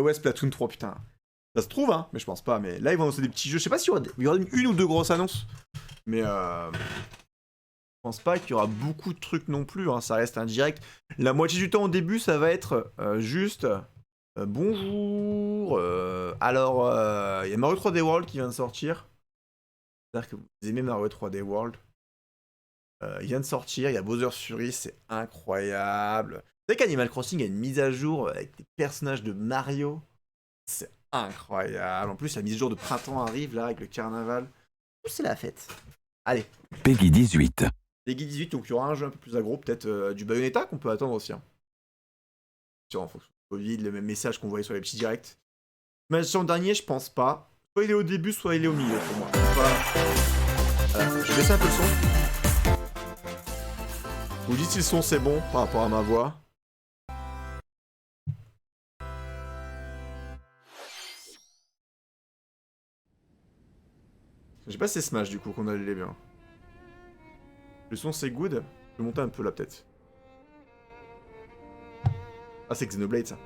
Ouais, Splatoon 3, putain. Ça se trouve, hein, mais je pense pas. Mais là, ils vont lancer des petits jeux. Je sais pas s'il y aura une ou deux grosses annonces. Mais je pense pas qu'il y aura beaucoup de trucs non plus. Hein. Ça reste un direct. La moitié du temps au début, ça va être juste bonjour. Alors, il y a Mario 3D World qui vient de sortir. J'espère que vous aimez Mario 3D World. Il vient de sortir. Il y a Bowser's Fury, c'est incroyable. Vous savez qu'Animal Crossing a une mise à jour avec des personnages de Mario. C'est incroyable. En plus, la mise à jour de printemps arrive là avec le carnaval. C'est la fête. Allez. Peggy 18. Peggy 18, donc il y aura un jeu un peu plus aggro, peut-être du Bayonetta qu'on peut attendre aussi. Hein. En fonction du Covid, le même message qu'on voyait sur les petits directs. Mais sur le dernier, je pense pas. Soit il est au début, soit il est au milieu pour moi. Voilà, je vais baisser un peu le son. Vous dites si le son c'est bon par rapport à ma voix. J'ai pas c'est Smash du coup qu'on allait bien. Le son c'est good. Je vais monter un peu là peut-être. Ah c'est Xenoblade ça.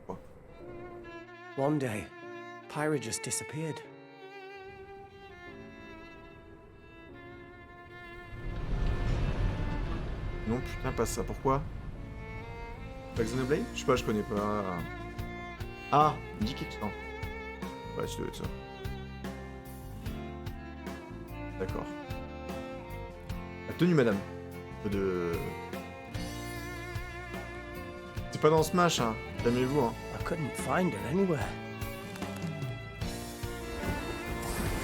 Oh. One day, Pyra just disappeared. Non putain pas ça, pourquoi? Pas Xenoblade? Je sais pas, je connais pas. Ah, me dit quelque chose. Ouais, ça doit être ça. D'accord. La tenue, madame. De... C'est pas dans Smash, hein. Calmez-vous, hein. I couldn't find her anywhere.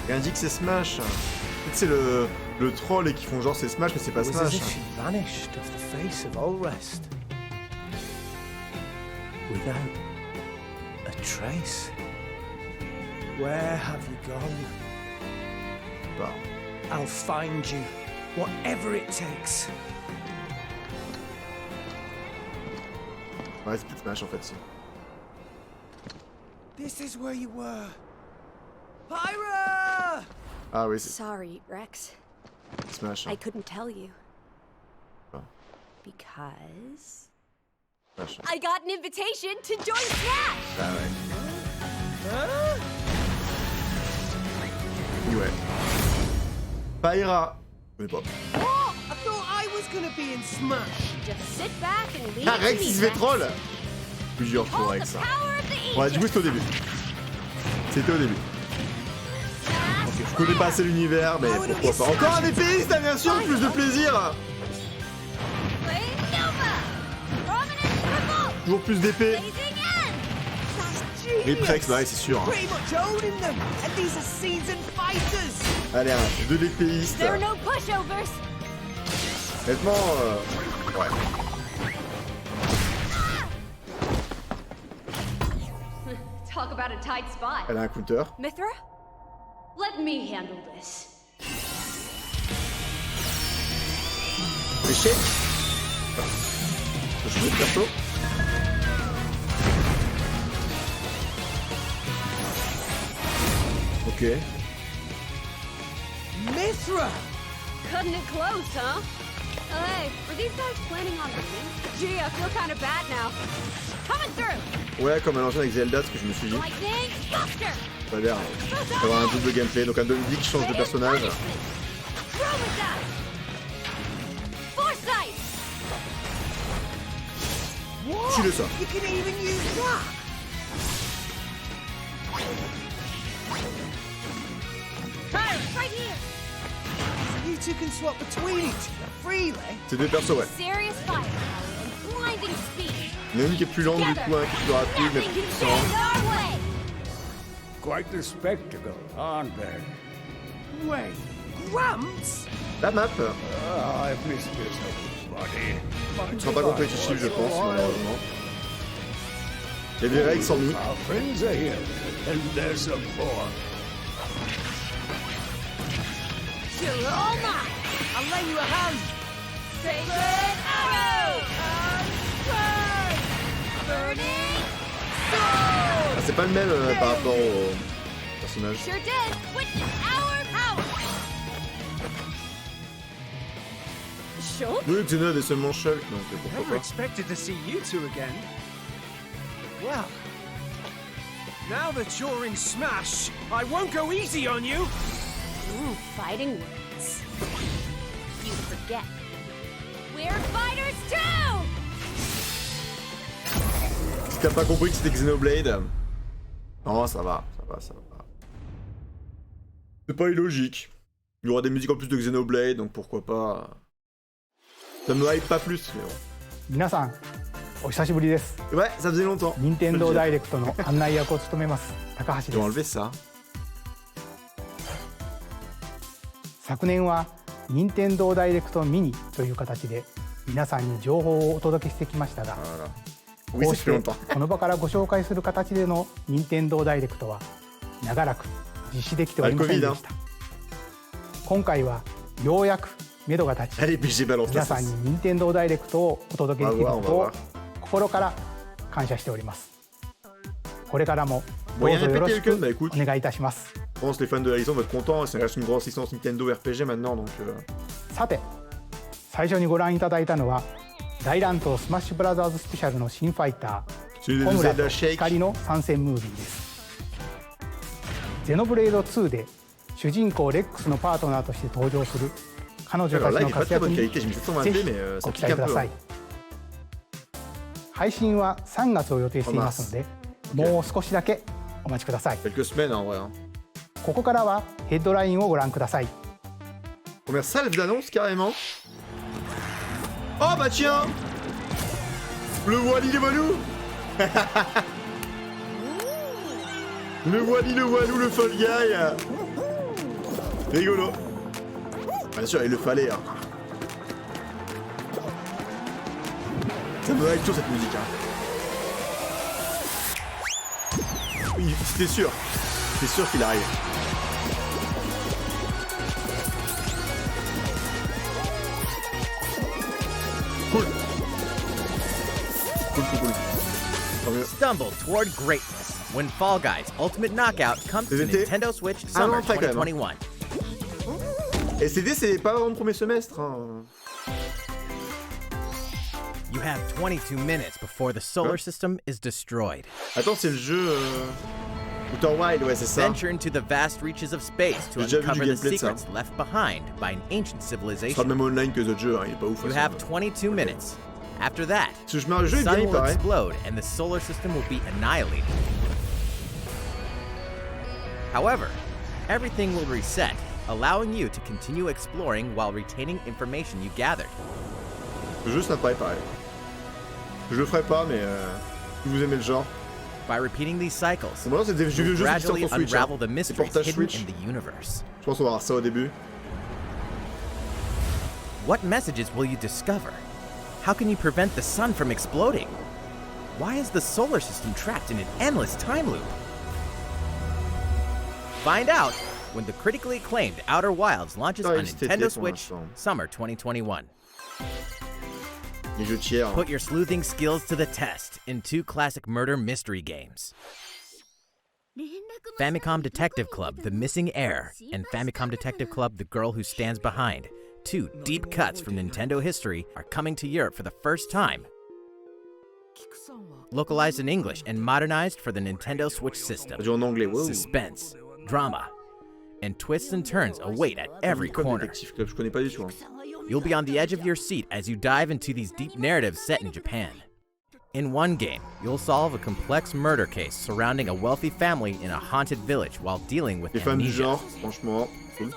Il indique que c'est Smash. Peut-être c'est le troll et qui font genre c'est Smash, mais c'est pas It was as Smash. if she vanished off the face of all rest. Without a trace. Where have you gone? Bah. I'll find you, whatever it takes. Ouais, c'est peut-être Smash en fait, si. This is where you were. Pyra! Ah oui, c'est Sorry, Rex. Smash. Hein. I couldn't tell you. Oh. Because... Smash. Hein. I got an invitation to join Smash! Ah ouais. Ouais. Pyra. Je connais pas. Oh, I thought I was gonna be in Smash. Just sit back and leave Ah, it to Rex, me, il se fait Rex. troll. Plusieurs pour Hold Rex. the Hein. power of the Ouais, du coup, Aegis. c'était au début. C'était au début. Ok, je connais pas assez l'univers, mais pourquoi pas. Encore un épéiste, bien sûr, plus de plaisir. Flame Nova! Prominent Triple! Toujours plus d'épée. Blazing End! Rip Rex, bah ouais, c'est sûr. Hein. Pretty much owning them, and these are seasoned fighters. Allez, hein, deux d'épéistes. There are no pushovers! Honnêtement, ouais. Talk about a tight spot. Elle a un counter. Mithra? Let me handle this. Échec. Je joue perso. Ok. Mithra! Cutting it close, huh? Hey, were these guys planning on winning? Gee, I feel kind of bad now. Coming through! Ouais, comme à l'ancien avec Zelda, ce que je me suis dit. Lightning, Buster! Ça a l'air d'avoir un double gameplay. Donc un Dundee qui change de personnage. Chromata! Foresight! Tue-le ça. You can even use that! Right here! You two can swap between each other freely. C'est deux persos, ouais. Serious firepower and blinding speed. Il y en a une qui est plus lente du coup, un qui est plus rapide, mais Nothing plus can puissant. stand our way! Quite the spectacle, aren't they? Wait, Gramps? La map. I've missed this everybody. Ne sera pas compétitif, je pense, malheureusement. Il y a des règles sans nous. Our friends are here, and there's some more. You're all mine! I'll lend you a hand. Sacred arrow! Burning sword! Ah, c'est pas le même par rapport au personnage. Sure did! Witness our power! Shulk? Oui, Xenoblade est seulement Shulk, donc Never pourquoi pas. expected to see you two again. Well, now that you're in Smash, I won't go easy on you. Ooh, fighting words. You forget. We're fighters too! Si t'as pas compris que c'était Xenoblade... Non, ça va. C'est pas illogique. Il y aura des musiques en plus de Xenoblade, donc pourquoi pas... Ça me hype pas plus, mais bon. 皆さんお久しぶりです。 Ouais, ça faisait longtemps. 任天堂ダイレクトの案内役を務めます高橋 Ils ont で enlevé す。 ça. 昨年は任天堂ダイレクトミニという形で皆さんに情報をお届けしてきましたが、 Voilà. Oui, こ ça うし fait て longtemps. この場からご紹介する形での任天堂ダイレクトは長らく実施できておりませんでした。今回はようやく目処が立ち、 Allez, BG balance 皆 la さん sauce. に任天堂ダイレクトをお届けできるこ On va とを voir. 心から感謝しております。これからも Bon, ど y う a ぞよろ répété しく le bah écoute. お願いいたします。 Je pense que les fans de la licence vont être contents, ça reste une grosse licence Nintendo RPG maintenant, donc... さて最初にご覧いただいたのは大乱闘スマッシュブラザーズスペシャルの新ファイタ C'est ー une 小村 Zelda と Shake. 光の参戦ムービーです。ゼノブレード2で主人公レックスのパートナーとして登場する彼女 Alors た là, ち il の est pas 活 très 躍 bonne に qualité, j'ai mis 720p, ぜひ mais ça ご期 pique 待 un くだ peu. さい。配信は3月を予定していますので、もう少しだけお待ちください。 Quelques semaines en vrai. Hein. ここからはヘッドラインをご覧ください。 Première salve d'annonce carrément. Oh bah tiens, le Wally le Walou. Le Wally le Walou, le Fall Guy. Rigolo. Bien sûr, il le fallait. Hein. Ça me va avec tout cette musique. Hein. Oui, c'était sûr. C'était sûr qu'il arrive. Cool. Cool. Tant mieux. Stumble toward greatness when Fall Guys Ultimate Knockout comes to C'était Nintendo Switch un Summer an près, quand même, hein. 2021. Et CD, c'est pas avant le premier semestre. Hein. You have 22 minutes before the solar system is destroyed. Attends, c'est le jeu. Outer Wild, ouais, c'est ça. Venture into the vast reaches of space to J'ai déjà vu uncover du the gameplay de ça. secrets left behind by an ancient Ce sera le civilization. même online que les autres jeux, hein. Il est pas ouf. You de toute have façon. 22 minutes. After that, Si je mets un the jeu, il est bien, sun il will paraît. explode and the solar system will be annihilated. However, everything will reset, allowing you to continue exploring while retaining information you gathered. Le jeu, ça paraît pareil. Je le ferai pas, mais si vous aimez le genre. By repeating these cycles, Bon, maintenant, c'est des vieux you'll jeux qui sortent gradually sur Switch. unravel Hein. the C'est mysteries portage hidden Switch. in the universe. Je pense qu'on va voir ça au début. What messages will you discover? How can you prevent the sun from exploding? Why is the solar system trapped in an endless time loop? Find out when the critically acclaimed Outer Wilds launches Ah, on il s'était Nintendo pour Switch l'instant. Summer 2021. Les jeux tiers. Hein. Put your sleuthing skills to the test in 2 classic murder mystery games. Famicom Detective Club, The Missing Heir, and Famicom Detective Club, The Girl Who Stands Behind. 2 deep cuts from Nintendo history are coming to Europe for the first time. Localized in English and modernized for the Nintendo Switch system. Traduit en anglais. Wow. Suspense, drama, and twists and turns await at every Comme corner. Detective Club, je connais pas du tout. Hein. You'll be on the edge of your seat as you dive into these deep narratives set in Japan. In one game, you'll solve a complex murder case surrounding a wealthy family in a haunted village while dealing with Les fans du amnesia. genre, franchement, cool.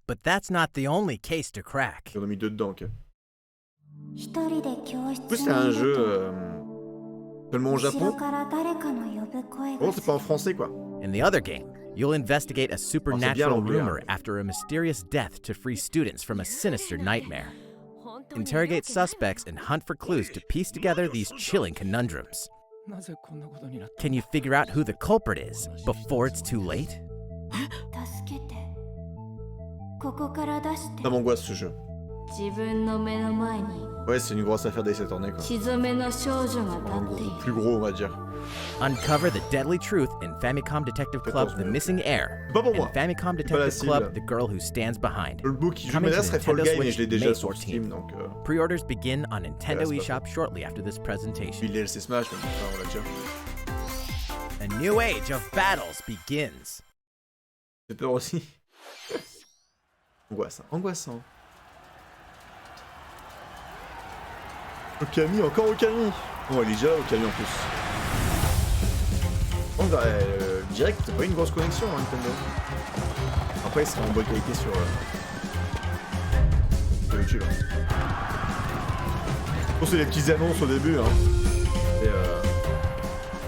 But that's not the only case to crack. Ils en ont mis 2 dedans, ok. 一人で教室 En plus, c'est un にい jeu ると seulement au 後ろ Japon. から誰かの呼ぶ声 Bon, が c'est pas en français, quoi. In the other game, you'll investigate a supernatural l'anglais, rumor hein. after a mysterious death to free students from a sinister nightmare. Interrogate suspects and hunt for clues to piece together these chilling conundrums. Can you figure out who the culprit is before it's too late? 助けてここから出して Ça m'angoisse ce jeu. 自分の目の前に Ouais, c'est une grosse affaire des 7 années, quoi. 血染めの少女が立っている Plus gros, on va dire. Uncover the deadly truth in Famicom Detective Club The Missing Heir Pas pour and moi. Famicom C'est pas la Detective Club cible. The Girl Who Stands Behind. Le book qui je Coming to m'adresserait Fall Nintendo Guy, mais Switch je l'ai déjà May sur 14th. Steam, donc... Pre-orders begin on Nintendo c'est pas eShop shortly after this Puis presentation. le DLC Smash, même, enfin, on l'a déjà. A new age of battles begins. J'ai peur aussi. Angoissant, angoissant. Okami, encore Okami. Oh, elle est déjà Okami en plus. On dirait que t'as pas eu une grosse connexion, hein, Nintendo. Après, il sera en bonne qualité sur YouTube. Bon, c'est les petites annonces au début, hein.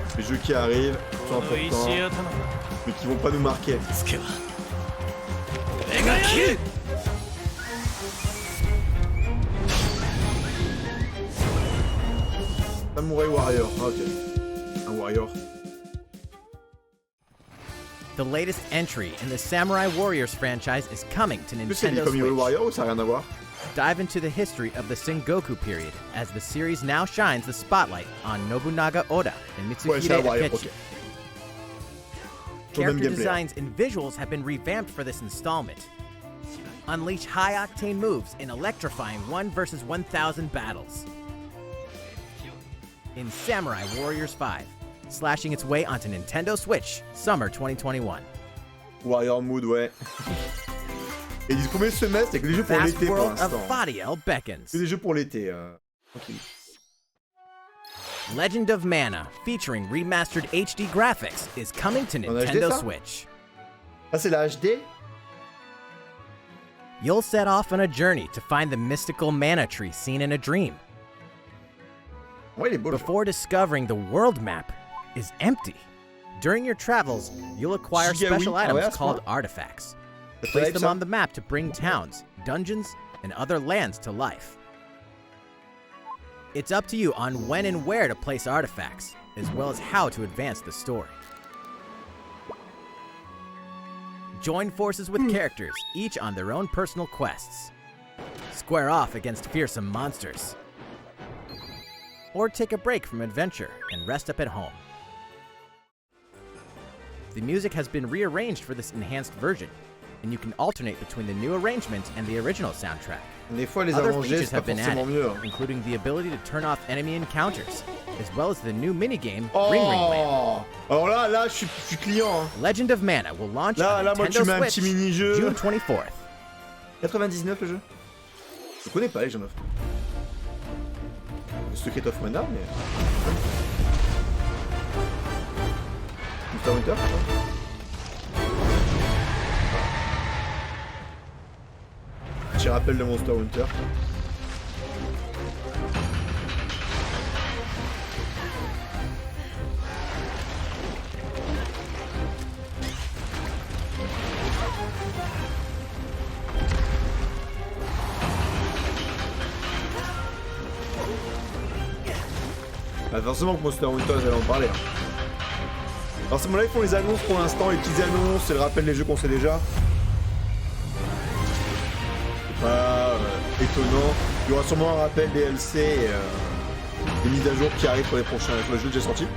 C'est les jeux qui arrivent, qui sont importants, mais qui vont pas nous marquer. Samurai Warrior, ah, ok. Un Warrior. The latest entry in the Samurai Warriors franchise is coming to Est-ce que c'est Nintendo comme Hero Switch. Warrior ou ça n'a rien à voir? Dive into the history of the Sengoku period as the series now shines the spotlight on Nobunaga Oda and Ouais, c'est un Mitsuhide Warrior, Akechi. ok. Sur le même Character gameplay. designs and visuals have been revamped for this installment. Unleash high-octane moves in electrifying 1 versus 1,000 battles. In Samurai Warriors 5, slashing its way onto Nintendo Switch, summer 2021. Warrior Mood, ouais. Et ils disent combien de semestres avec les jeux pour Vast l'été pour world of l'instant. Fadiel beckons. C'est des jeux pour l'été. Tranquille. Legend of Mana, featuring remastered HD graphics, is coming to En HD, Nintendo ça? Switch. Ah, c'est la HD? You'll set off on a journey to find the mystical mana tree seen in a dream. Ouais, il est beau le jeu. Before discovering the world map is empty. During your travels, you'll acquire Giga special oui. Ah ouais, à items ce called point. artifacts. Ça Place hype, them ça? on the map to bring towns, dungeons, and other lands to life. It's up to you on when and where to place artifacts, as well as how to advance the story. Join forces with characters, each on their own personal quests. Square off against fearsome monsters. Or take a break from adventure and rest up at home. The music has been rearranged for this enhanced version, and you can alternate between the new arrangement and the original soundtrack. Des fois, les Other arranger, features c'est pas have been forcément added, mieux. Hein. including the ability to turn off enemy encounters, as well as the new minigame Ring Ring Land. Oh! Alors là, je suis client. Hein. Legend of Mana will launch Là, on moi, tu Nintendo mets un Switch petit mini-jeu. June 24th. 99 le jeu? Je connais pas les jeux neufs. Le Secret of Mana, mais. Monster Hunter, je crois. Petit rappel de Monster Hunter. Bah forcément que Monster Hunter, vous allez en parler. Hein. Alors c'est mon là, ils font les annonces pour l'instant, les petites annonces, c'est le rappel des jeux qu'on sait déjà. C'est pas étonnant. Il y aura sûrement un rappel DLC et des mises à jour qui arrivent pour les prochains pour les jeux déjà sortis.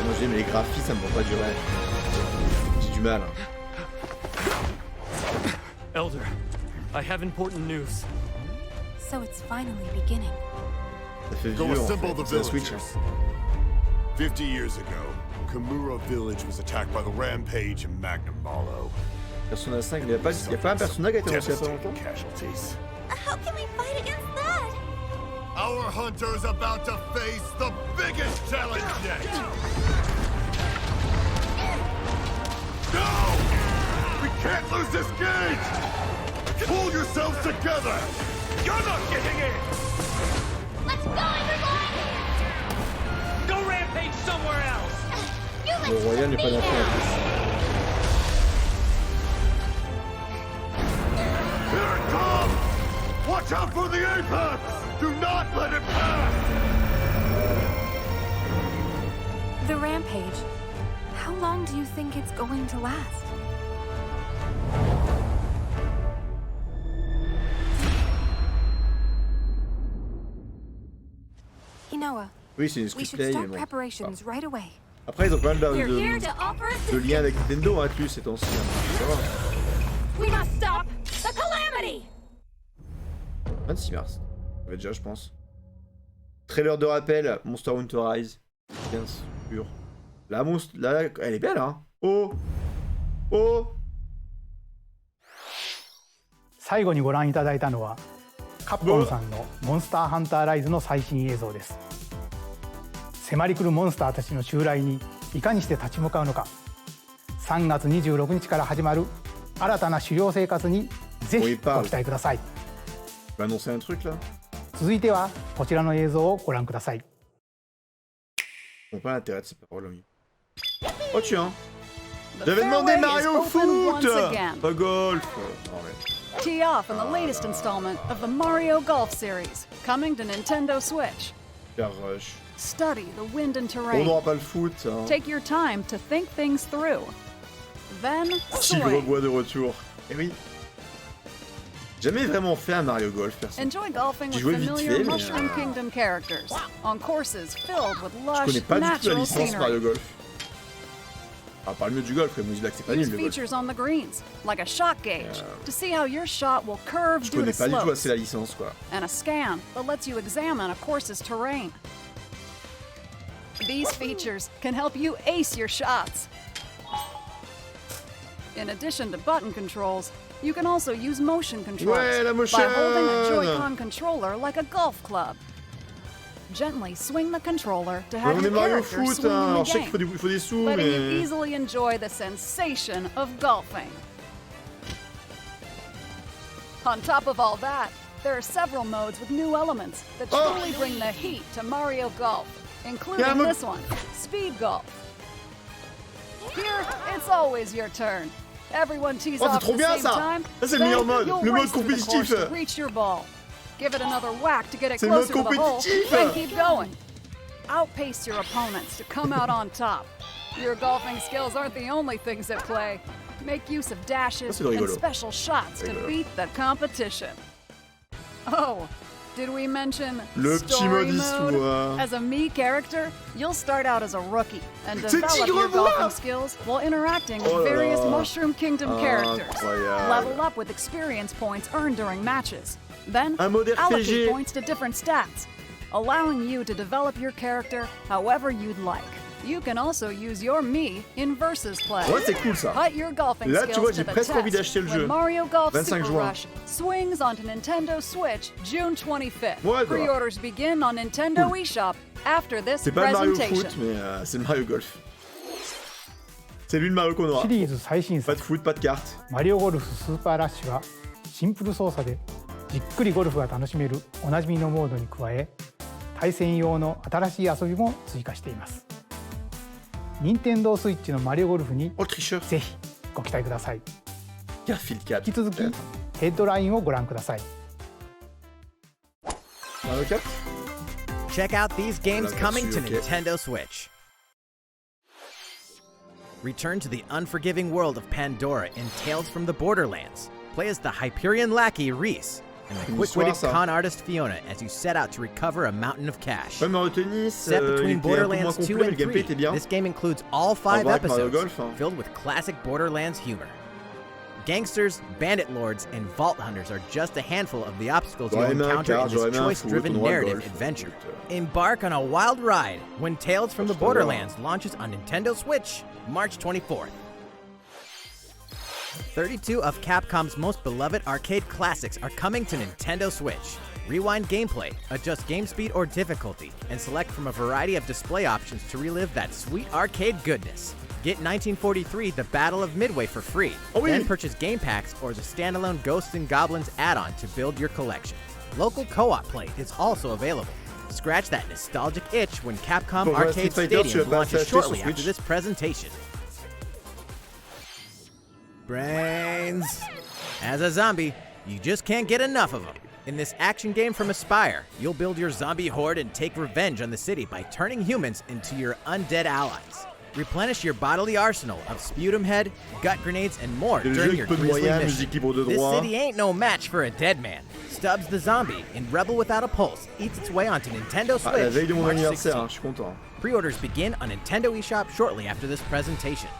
Moi je dis mais les graphismes ça me vend pas du rêve. J'ai du mal. Hein. Elder, I have important news. So it's finally beginning. Ça fait Go vieux en assemble fait, the c'est la Switch. villagers. 50 years ago, Kamura village was attacked by the Rampage and Magnum Malo. Persona 5, il y a pas un personnage qui a été annoncé il y a pas longtemps. Casualties. How can we fight against that? Our hunter is about to face the biggest challenge yet. No! We can't lose this gauge! Pull yourselves together! You're not getting in! Let's go, everyone! Go rampage somewhere else! Le royal n'est pas d'accord en plus. Here it comes! Watch out for the apex! Do not let it pass! The rampage. How long do you think it's going to last? Noah. Oui, c'est une We should script play, mais start bon. preparations right away. Après, ils ont quand même We're here to offer de lien assistance. avec Nintendo, hein, plus ces temps-ci. Hein. Ça va. We must stop the calamity. 26 mars. Ça va déjà, je pense. Trailer de rappel, Monster Hunter Rise. 15 sûr. La monstre, là, elle est belle, hein. Oh. Oh. 最後にご覧いただいたのはカプコンさんのモンスターハンターライズの最新映像です。迫り来るモンスターたちの襲来にいかにして立ち向かうのか、3月26日から始まる新たな狩猟生活にぜひご期待ください。続いてはこちらの映像をご覧ください。Oh tiens, j'avais demandé Mario Foot, pas golf. Tee off in the latest installment of the Mario Golf series, coming to Nintendo Switch. Study the wind and terrain. On n'aura pas le foot. Hein. Take your time to think things through. Then Tigre bois de retour. Eh oui. Jamais vraiment fait un Mario Golf, personne. Enjoy golfing with familiar Mushroom Kingdom characters on courses filled with lush, je connais pas du tout la natural licence scenery. Mario Golf. Ah, parle mieux du golf, mais Mouzilak, c'est pas nul Use le golf. features on the greens, like a shot gauge, to see how your shot will curve Je due to connais pas du tout slopes, assez la licence, quoi. and a scan that lets you examine a course's terrain. These features can help you ace your shots. In addition to button controls, you can also use motion controls by holding a Joy-Con controller like a golf club. Gently swing the controller to have your character swing in the game, letting you easily enjoy the sensation of golfing. On top of all that, there are several modes with new elements that truly bring the heat to Mario Golf, including this one, Speed Golf. Here, it's always your turn. Everyone tees off at the same time. C'est le meilleur mode, le mode compétitif. To reach your ball. Give it another whack to get it closer to the hole, and keep going. Outpace your opponents to come out on top. Your golfing skills aren't the only things at play. Make use of dashes and special shots to beat the competition. Oh, did we mention story mode? As a Mii character, you'll start out as a rookie and develop your golfing skills while interacting with various Mushroom Kingdom characters. Level up with experience points earned during matches. Then allocate points to different stats, allowing you to develop your character however you'd like. You can also use your Mii in versus play. Ouais, c'est cool ça. Put your golfing Là, tu vois, j'ai presque envie test d'acheter le jeu. Mario Golf 25 Super juin. Rush swings onto Nintendo Switch June 25th. Ouais, Pre-orders begin on Nintendo eShop after this C'est pas le Mario presentation. Foot, mais c'est le Mario Golf. C'est lui le Mario qu'on aura. シリーズ最新作 Pas de foot, pas de carte. マリオゴルフスーパーラッシュはシンプル操作でじっくりゴルフが楽しめるおなじみのモードに加え、対戦用の新しい遊びも追加しています。任天堂スイッチのマリオゴルフにぜひご期待ください。引き続きヘッドラインをご覧ください。Check out these games coming to Nintendo Switch. Return to the unforgiving world of Pandora in Tales from the Borderlands. Play as the Hyperion lackey Reese and the quick-witted con artist Fiona as you set out to recover a mountain of cash. Set between Borderlands 2 and 3, this game includes all 5 episodes filled with classic Borderlands humor. Gangsters, bandit lords, and vault hunters are just a handful of the obstacles you'll encounter in this choice-driven narrative adventure. Embark on a wild ride when Tales from the Borderlands launches on Nintendo Switch, March 24th. 32 of Capcom's most beloved arcade classics are coming to Nintendo Switch. Rewind gameplay, adjust game speed or difficulty, and select from a variety of display options to relive that sweet arcade goodness. Get 1943 The Battle of Midway for free, then purchase game packs or the standalone Ghosts and Goblins add-on to build your collection. Local co-op play is also available. Scratch that nostalgic itch when Capcom Arcade Stadium launches shortly after this presentation. Brains. As a zombie, you just can't get enough of them. In this action game from Aspyr, you'll build your zombie horde and take revenge on the city by turning humans into your undead allies. Replenish your bodily arsenal of sputum head, gut grenades, and more during your grisly mission. This city ain't no match for a dead man, Stubbs the Zombie in Rebel Without a Pulse eats its way onto Nintendo Switch. La veille de mon March anniversaire, 16th. je suis content. Pre-orders begin on Nintendo eShop shortly after this presentation.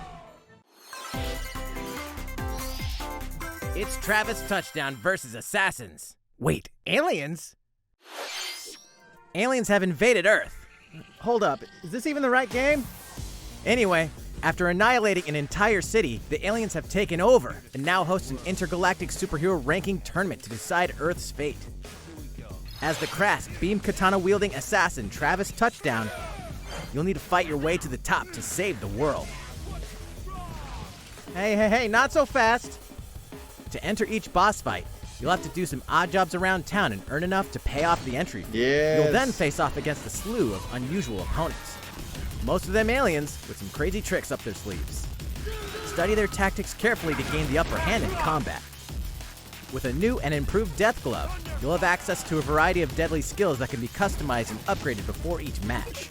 It's Travis Touchdown versus Assassins. Wait, aliens? Aliens have invaded Earth. Hold up, is this even the right game? Anyway, after annihilating an entire city, the aliens have taken over and now host an intergalactic superhero ranking tournament to decide Earth's fate. As the crass, beam katana-wielding assassin Travis Touchdown, you'll need to fight your way to the top to save the world. Hey, not so fast! To enter each boss fight, you'll have to do some odd jobs around town and earn enough to pay off the entry fee. Yes. You'll then face off against a slew of unusual opponents. Most of them aliens with some crazy tricks up their sleeves. Study their tactics carefully to gain the upper hand in combat. With a new and improved Death Glove, you'll have access to a variety of deadly skills that can be customized and upgraded before each match.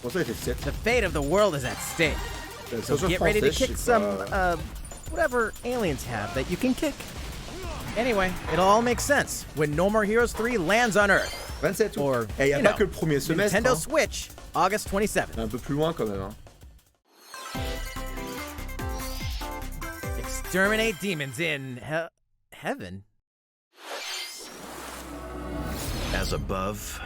The fate of the world is at stake. So get ready to kick some, whatever aliens have that you can kick. Anyway, it'll all make sense when No More Heroes 3 lands on Earth. 27 Or, Et y a you pas know, que le premier semestre. Nintendo Hein. Switch, August 27th. Un peu plus loin quand même. Hein. Exterminate demons in heaven. As above,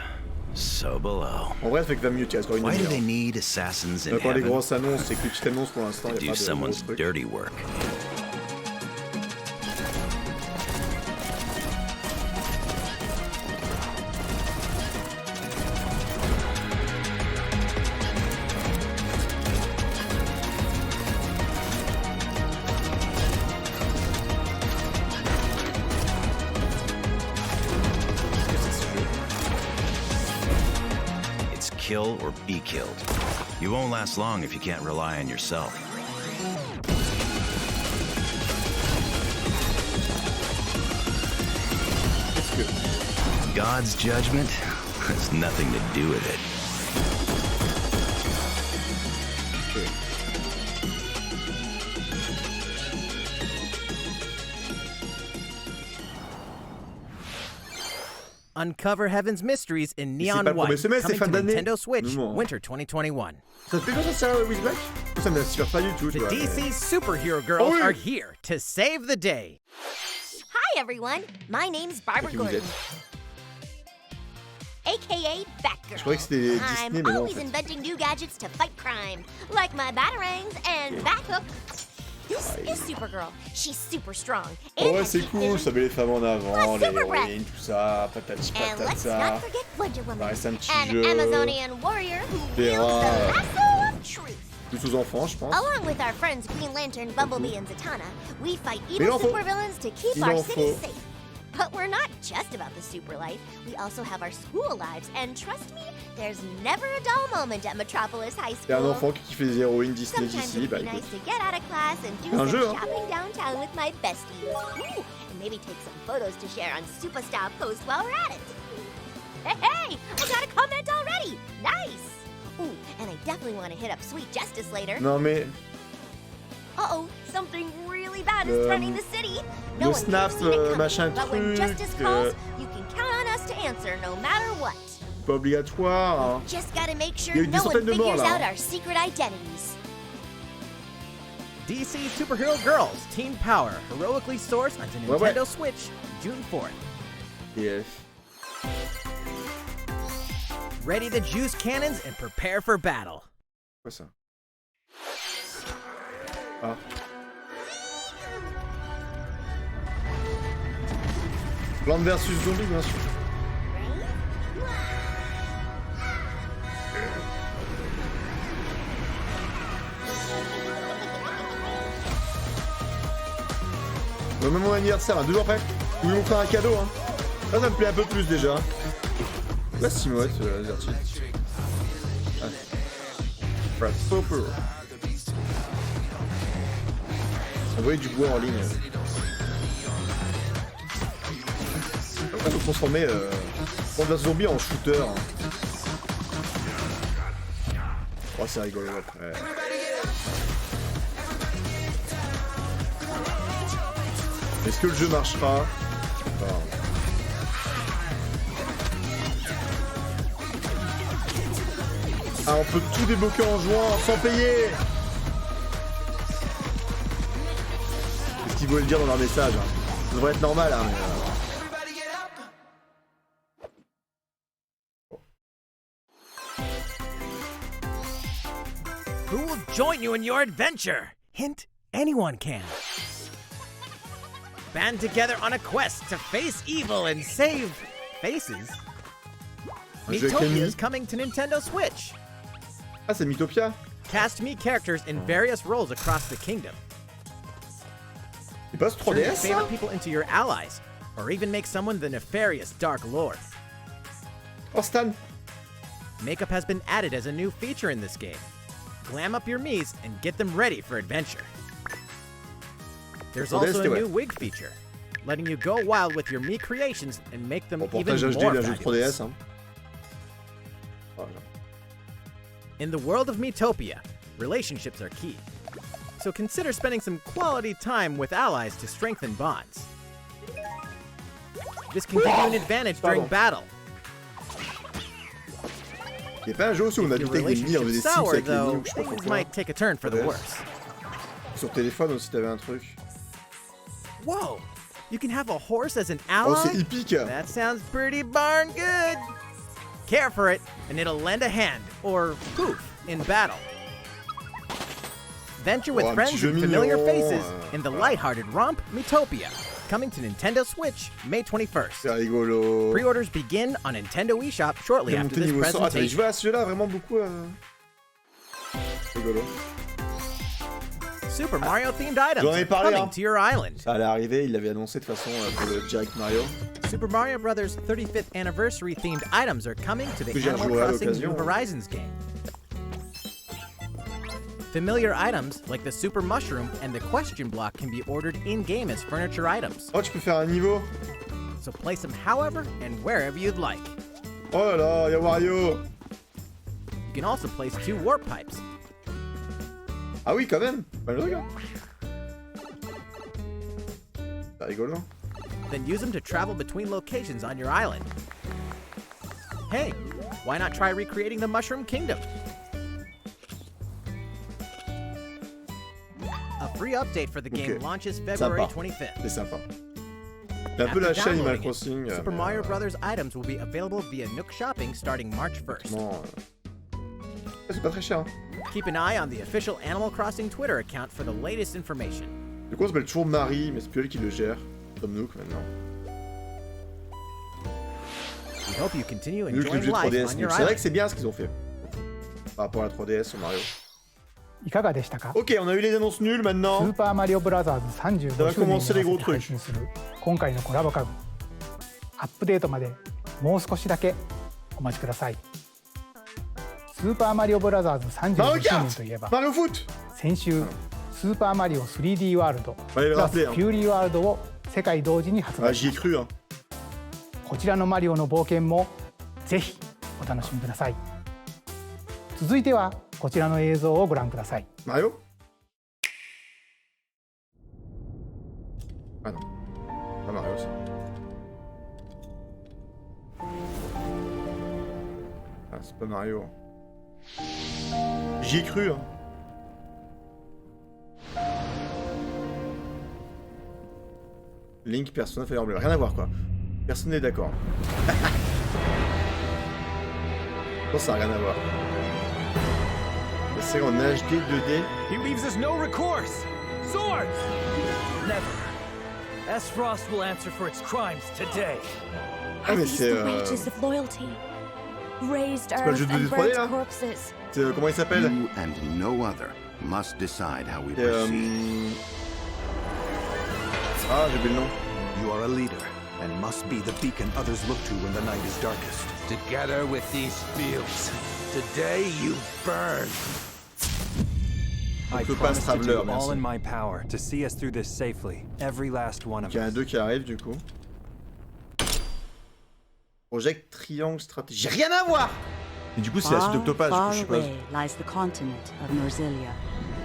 so below. En vrai, ça fait que 20 minutes, il reste encore une Why do demi-heure. they need assassins in Quand les heaven? grosses annonces, c'est que les petites annonces pour l'instant, To il n'y a do pas de someone's gros trucs. dirty work. It's kill or be killed. You won't last long if you can't rely on yourself. Qu'est-ce que... God's judgment has nothing to do with it. Uncover Heaven's Mysteries in Neon pas le White, premier semestre, c'est coming fin to d'année. Nintendo Switch, Non. winter 2021. Ça te fait penser à Wizback? Ça m'inspire pas du tout, tu The vois. DC superhero girls oui. are here to save the day. Hi, everyone. My name's Barbara Qui vous Gordon, êtes? aka Batgirl. Je croyais que c'était Disney, I'm mais non, en always fait. inventing new gadgets to fight crime, like my batarangs and Bathook. This is Supergirl. She's super strong. And Oh ouais, has c'est heat cool, vision. ça met les femmes en avant, Plus les super breath. héroïnes, tout ça, patati And let's not patata. forget Wonder Ça Woman, reste un petit an jeu. Amazonian warrior who wields Verra. the lasso of truth. Plus aux enfants, je pense. Along with our friends Green Lantern, Bumblebee, and Zatanna, we fight Il evil en faut. supervillains to keep Il our en city faut. safe. But we're not just about the super life. We also have our school lives, and trust me, there's never a dull moment at Metropolis High Il y a un School. enfant qui kiffe les héroïnes Disney Sometimes d'ici, it'd bah be écoute. nice to get out of class and do Un some jeu, hein. shopping downtown with my besties. Ooh, and maybe take some photos to share on Superstar Post while we're at it. Hey, I got a comment already. Nice. Ooh, and I definitely want to hit up Sweet Justice later. Non mais, Uh-oh, something really bad is threatening the city. No le one snap, can see it coming, machin but when truc, justice calls, you can count on us to answer no matter what. pas obligatoire. Hein. Just gotta make sure Il y a eu des no one centaines de morts, figures là, out hein. our secret identities. DC Superhero Girls Teen Power, heroically sourced onto Ouais, Nintendo ouais. Switch, June 4th. Et Ready to juice cannons and prepare for battle. quoi ça? Ah. Plante versus zombie, bien sûr. Même mon anniversaire, hein, 2 jours après, ils m'ont fait un cadeau. Hein. Là, ça me plaît un peu plus déjà. La Simoette, Zerti. Ah. Brad Popper. Envoyer du bois en ligne. Après, faut transformer Plante vs Zombie en shooter. Hein. Oh, c'est rigolo après. Est-ce que le jeu marchera? Enfin, Ah, on peut tout débloquer en jouant sans payer. C'est ce qu'ils voulaient dire dans leur message. Hein. Ça devrait être normal, hein, mais... Who will join you in your adventure? Hint, anyone can. Band together on a quest to face evil and save faces. Miitopia is coming to Nintendo Switch. Ah, c'est Miitopia. Cast me characters in various roles across the kingdom. Il passe 3DS. Turn your favorite people into your allies, or even make someone the nefarious Dark Lord. Oh, Stan. Makeup has been added as a new feature in this game. Glam up your Miis and get them ready for adventure. There's also a new wig feature, letting you go wild with your Mii creations and make them even more fabulous. In the world of Miitopia, relationships are key. So consider spending some quality time with allies to strengthen bonds. This can give you an advantage during battle. Il y a pas un jeu aussi où on habite avec des Mii, on faisait des Sims avec les Mii ou je sais pas pourquoi. Might take a turn for the worse. Sur téléphone aussi t'avais un truc. Whoa! You can have a horse as an ally? Oh, c'est épique! That sounds pretty darn good! Care for it, and it'll lend a hand, or poof, in battle. Venture with friends and familiar faces in the lighthearted romp Miitopia. Coming to Nintendo Switch, May 21st. C'est rigolo. Pre-orders begin on Nintendo eShop shortly after this presentation. Je jouais à ce jeu-là vraiment beaucoup. Rigolo. Super Mario themed items are coming to your island. Ça allait arriver, il l'avait annoncé de toute façon pour le Direct Mario. Super Mario Bros. 35th anniversary themed items are coming to the Animal Crossing New Horizons game. Familiar items like the Super Mushroom and the Question Block can be ordered in-game as furniture items. Oh, tu peux faire un niveau. So place them however and wherever you'd like. Oh là là, y'a Wario. You can also place 2 warp pipes. Ah oui, quand même. Pas le truc. C'est rigolo. Then use them to travel between locations on your island. Hey, why not try recreating the Mushroom Kingdom? A free update for the game launches February 25th. C'est sympa. C'est un peu la chaîne Animal Crossing. Super Mario Bros. Items will be available via Nook Shopping starting March 1st. C'est pas très cher. Hein. Keep an eye on the official Animal Crossing Twitter account for the latest information. Du coup, on s'appelle toujours Marie, mais c'est plus elle qui le gère. Comme Nook maintenant. We hope you continue enjoying life on your island. C'est vrai que c'est bien ce qu'ils ont fait. Par rapport à la 3DS sur Mario. いかがでしたか？ Ok, on a eu les annonces nulles maintenant. スーパーマリオブラザーズ35周年に合わせて配信する今回のコラボ家具。アップデートまでもう少しだけお待ちください。スーパーマリオブラザーズ35周年といえば、先週スーパーマリオ 3D ワールドプラスフューリーワールドを世界同時に発売しました。こちらのマリオの冒険もぜひお楽しみください。続いてはこちらの映像をご覧ください。マリオ？Ah non, pas Mario ça. Ah, c'est pas Mario. J'y ai cru, hein. Link, Persona, Fire Emblem. Rien à voir, quoi. Personne n'est d'accord. Non, ça n'a rien à voir. C'est en HD 2D. He leaves us no recourse. Swords! Never. S. Frost will answer for its crimes today. Ah, mais c'est pas le jeu de 2D 3D là? C'est comment il s'appelle? You and no other must decide how we proceed. Ah, j'ai oublié le nom. You are a leader and must be the beacon others look to when the night is darkest. Together with these fields, today you burn. I promise to do all in my power to see us through this safely, every last one of us. Il y a un 2 qui arrive du coup. Project Triangle Stratégie. J'ai rien à voir. Et du coup c'est la suite d'Octopus, je suppose. lies the continent of Norzilia,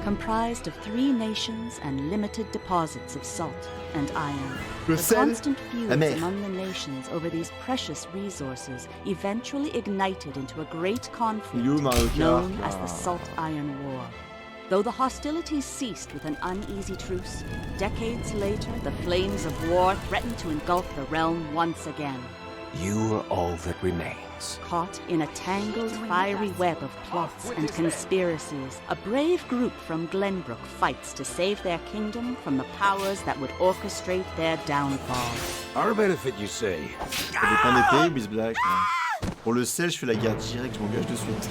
comprised of 3 nations and limited deposits of salt and iron. Le The sel, constant la mer. feuds among the nations over these precious resources eventually ignited into a great conflict Yo, Mario Kart. known as the Salt Iron War. Though the hostilities ceased with an uneasy truce, decades later the flames of war threatened to engulf the realm once again. You are all that remains. Caught in a tangled, fiery web of plots and conspiracies, a brave group from Glenbrook fights to save their kingdom from the powers that would orchestrate their downfall. Our benefit, you say? Ça dépend des pays, Bisblack. Pour le sel, je fais la guerre directe, je m'engage de suite.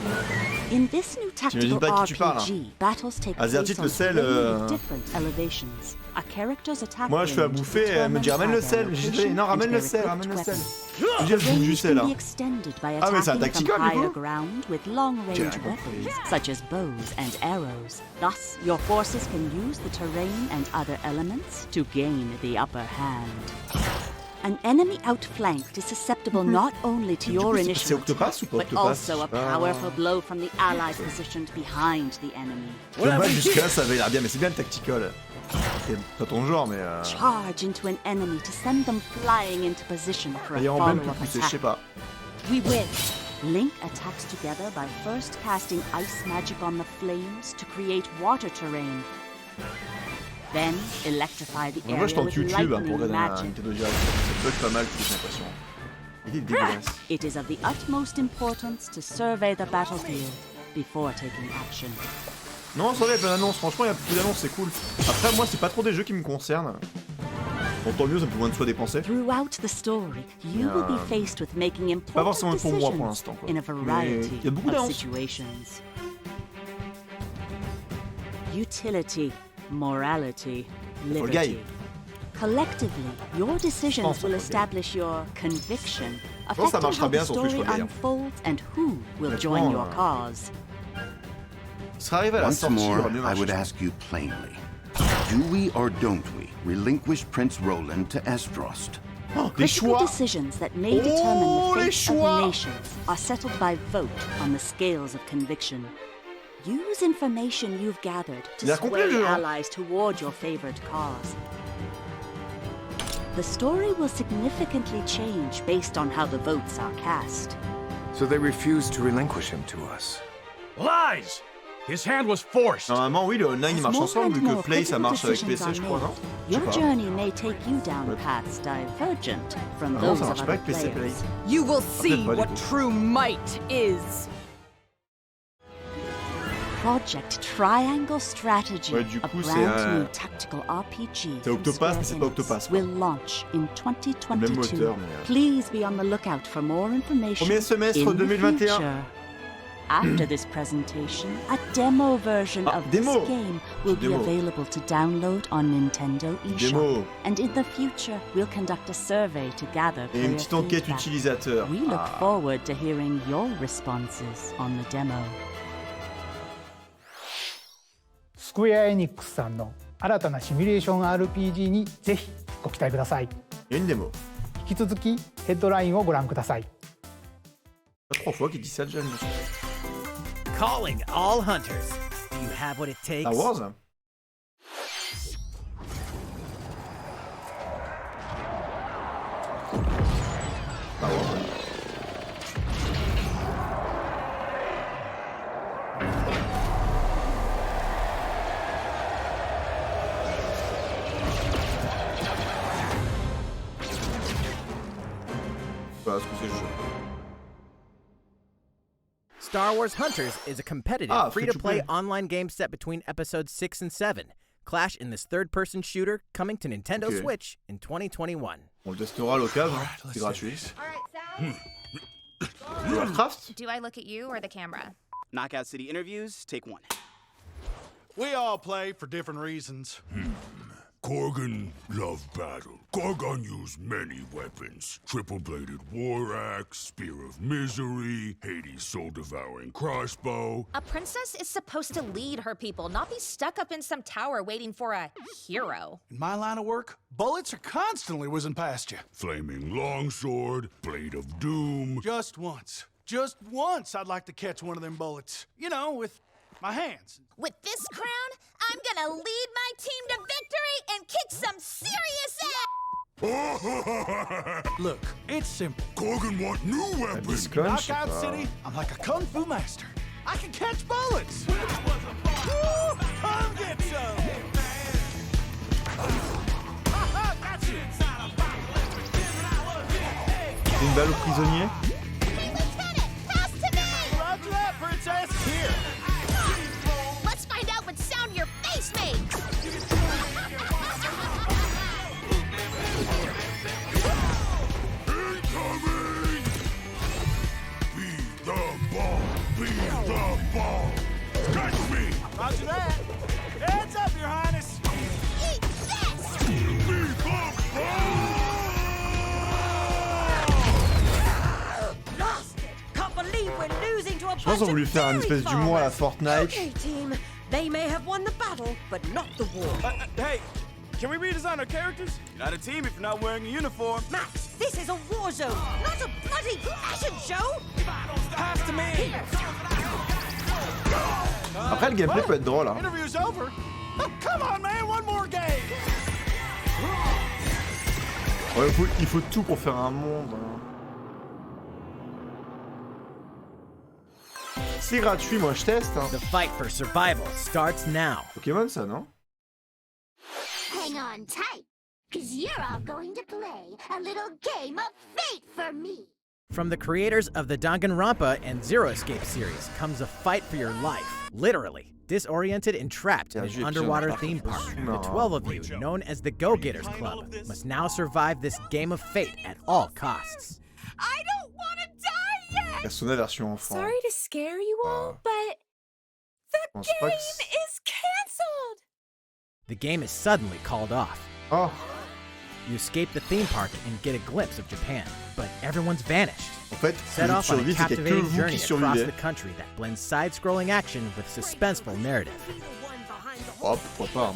In this new T'imagines tactical pas à qui tu parles, RPG, battles take Asiatique, place le on sel, 3 different elevations. A character's attack Moi, je fais à range bouffer, elle me dit determines ramène le how sel. their J'ai dit location non, ramène and le their sel, equipped ramène le sel. weapons. Je dis, je bouffe du Range sel can be là. extended by Ah, mais c'est un attacking tactical from du higher coup. ground with long-range J'ai weapons, compris. such as bows and arrows. Thus, your forces can use the terrain and other elements to gain the upper hand. An enemy outflanked is susceptible not only to your c'est initial Octopass ou pas but Octopass? also a powerful blow from the allies positioned behind the enemy. Le match jusque-là, ça avait l'air bien, mais c'est bien le tactical. C'est pas ton genre, mais. Charge into an enemy to send them flying into position for a Et en même plus follow-up poussé, je sais attack. pas. We win. Link attacks together by first casting ice magic on the flames to create water terrain. Then electrify the En vrai, je area tente with YouTube pour lightning regarder un magic. Nintendo Direct. Ça peut être pas mal, j'ai l'impression. Il est dégueulasse. It is of the utmost importance to survey the battlefield before taking action. Non, ça va, il y a plein d'annonces. Franchement, il y a beaucoup d'annonces, c'est cool. Après, moi, c'est pas trop des jeux qui me concernent. Bon, tant mieux, ça peut moins de soi dépenser. Throughout the story, you will be faced with making Pas forcément important pour moi pour decisions l'instant, quoi. in a variety Mais il y a beaucoup of d'annonces. situations. Utility, morality, Fall liberty. Guy. Collectively, your decisions pense, will Fall Guy. establish your conviction, Je pense que ça affecting marchera how bien the sur Twitch story Fall Guy, hein. unfolds and who will join Honnêtement, your cause. Il sera arrivé à la Once sortie, il more, aurait mieux I marché. would ask you plainly. Do we or don't we relinquish Prince Roland to Esdrost? Oh, les Critical choix. decisions that may determine the les fate choix. of nations are settled by vote on the scales of conviction. Use information you've gathered to Il a compris le sway jeu, hein. allies toward your favored cause. The story will significantly change based on how the votes are cast. So they refused to relinquish him to us. Lies! His hand was forced. Normalement, oui, le online il marche More ensemble, and vu que more Play ça critical marche avec decisions PC, are je crois, made. non? Je sais Your pas. journey may take you down paths divergent from Ah non, those ça of marche pas other avec PC Play. players. You will Peut-être see pas, du what coup. true might is. Project Triangle Strategy, Ouais, du a coup, brand c'est new tactical RPG c'est from Octopass, Square mais c'est pas Enix, Octopass, quoi. will launch in Même 2022. moteur, mais. Please be on the lookout for more information Premier semestre in the 2021. future. After this presentation, a demo version of démo. this game will be Démo. available to download on Nintendo eShop. Démo. And in the future, we'll conduct a survey to gather Et une player petite enquête feedback. utilisateur. We look Ah. forward to hearing your responses on the demo. スクエア・エニックスさんの新たなシミュレーション RPG にぜひご期待ください。 Il y a une démo. 引き続きヘッドラインをご覧ください。 3 fois qu'il dit ça déjà. Calling all hunters. You have what it takes. Star Wars, hein. Star Wars. Voilà ce que c'est le jeu. Star Wars Hunters is a competitive, free-to-play online game set between episodes 6 and 7. Clash in this third-person shooter coming to Nintendo Ok. Switch in 2021. On le testera à l'occasion, hein. C'est gratuit. Warcraft? Do I look at you or the camera? Knockout City interviews, take 1. We all play for different reasons. Korgan loved battle. Korgan used many weapons. Triple-bladed war axe, spear of misery, Hades' soul-devouring crossbow. A princess is supposed to lead her people, not be stuck up in some tower waiting for a hero. In my line of work, bullets are constantly whizzing past you. Flaming longsword, blade of doom. Just once I'd like to catch one of them bullets. You know, with My hands. With this crown, I'm gonna lead my team to victory and kick some serious ass! Look, it's simple. Kogan want new weapons. Knockout City, I'm like a kung fu master. I can catch bullets. Woo! Come get some. Got you. Une balle au prisonnier. Hey, Lieutenant, pass to me! Roger that, Princess. Here. Let's find out what sound your face makes! Incoming! Be the ball! Be the ball! Catch me! Roger that. Heads up, Your Highness. Eat this! Be the ball! Lost it! Can't believe we're losing to a Je pense qu'on voulu faire une espèce d'humour à la Fortnite. Okay, team. They may have won the battle, but not the war. Hey, can we redesign our characters? You're not a team if you're not wearing a uniform. Max, this is a war zone, not a bloody fashion show! Pass to me! Après, le gameplay peut être drôle. Hein. Interview's over. Oh, come on, man, one more game. Ouais, il faut tout pour faire un monde. Hein. C'est gratuit, moi je teste. Hein. The fight for survival starts now. Pokémon, ça, non? Hang on tight, cause you're all going to play a little game of fate for me. From the creators of the Danganronpa and Zero Escape series comes a fight for your life, literally. Disoriented and trapped in an underwater theme park, the 12 of you, known as the Go-Getters Club, must now survive this game of fate at all costs. I don't want to die yet! Persona version enfant. Sorry to scare you all, but the game is cancelled! The game is suddenly called off. Oh. You escape the theme park and get a glimpse of Japan, but everyone's vanished. En fait, Set off on a captivating journey across survivez. the country that blends side-scrolling action with suspenseful narrative. Oh, pourquoi pas.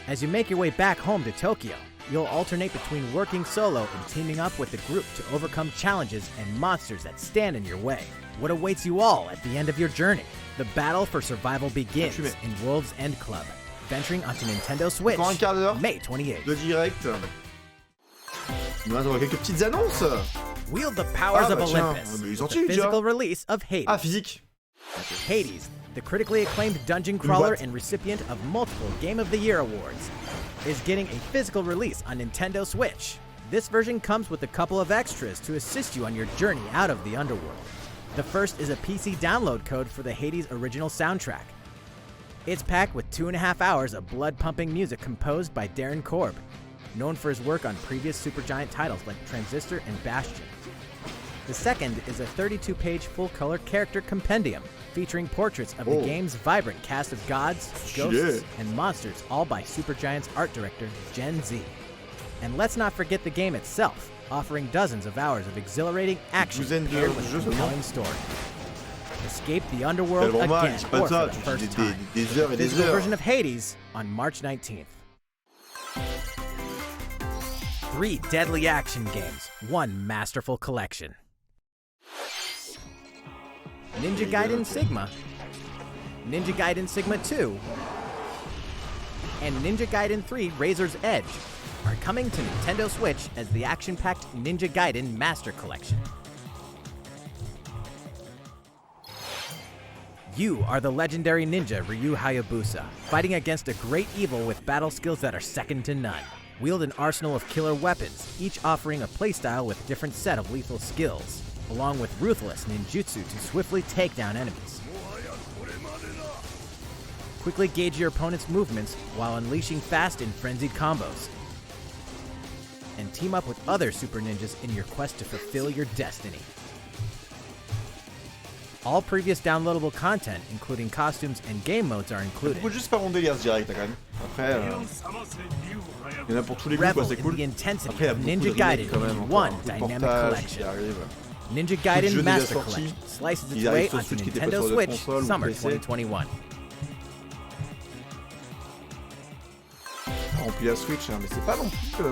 As you make your way back home to Tokyo, you'll alternate between working solo and teaming up with the group to overcome challenges and monsters that stand in your way. What awaits you all at the end of your journey? The battle for survival begins in World's End Club, venturing onto Nintendo Switch, May 28th. De direct. Nous avons quelques petites annonces. Wield the powers of Olympus. Ils The ont déjà. physical release of Hades. Ah, physique. Hades, the critically acclaimed dungeon crawler and recipient of multiple Game of the Year awards, is getting a physical release on Nintendo Switch. This version comes with a couple of extras to assist you on your journey out of the underworld. The first is a PC download code for the Hades original soundtrack. It's packed with 2.5 hours of blood-pumping music composed by Darren Korb, known for his work on previous Supergiant titles like Transistor and Bastion. The second is a 32-page full-color character compendium featuring portraits of the game's vibrant cast of gods, ghosts, and monsters, all by Supergiant's art director, Gen Z. And let's not forget the game itself, offering dozens of hours of exhilarating action paired with a compelling story. Escape the underworld again, or for the first time. The physical version of Hades on March 19th. 3 deadly action games, 1 masterful collection. Ninja Gaiden Sigma, Ninja Gaiden Sigma 2, and Ninja Gaiden 3 Razor's Edge are coming to Nintendo Switch as the action-packed Ninja Gaiden Master Collection. You are the legendary ninja Ryu Hayabusa, fighting against a great evil with battle skills that are second to none. Wield an arsenal of killer weapons, each offering a playstyle with a different set of lethal skills, along with ruthless ninjutsu to swiftly take down enemies. Quickly gauge your opponent's movements while unleashing fast and frenzied combos. And team up with other super ninjas in your quest to fulfill your destiny. All previous downloadable content, including costumes and game modes, are included. Faut juste pas mon délire, direct, quand même. Après, il y en a pour tous les goûts, quoi, c'est cool. Après, il y a beaucoup de remakes, quand même, one encore, dynamic portages collection. qui arrivent. Ninja Gaiden Master Collection slices its way onto Nintendo Switch Summer 2021. Rempli la Switch, hein, mais c'est pas non plus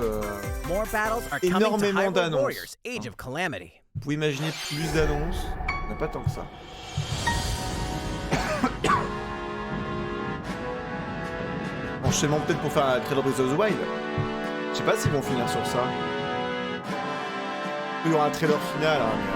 More battles are coming to énormément Hyrule d'annonces. Warriors Age of Calamity. Vous pouvez imaginer plus d'annonces, il n'y en a pas tant que ça. enchaînement peut-être pour faire un trailer Breath of the Wild. Je sais pas s'ils vont finir sur ça. Il y aura un trailer final, hein, mais...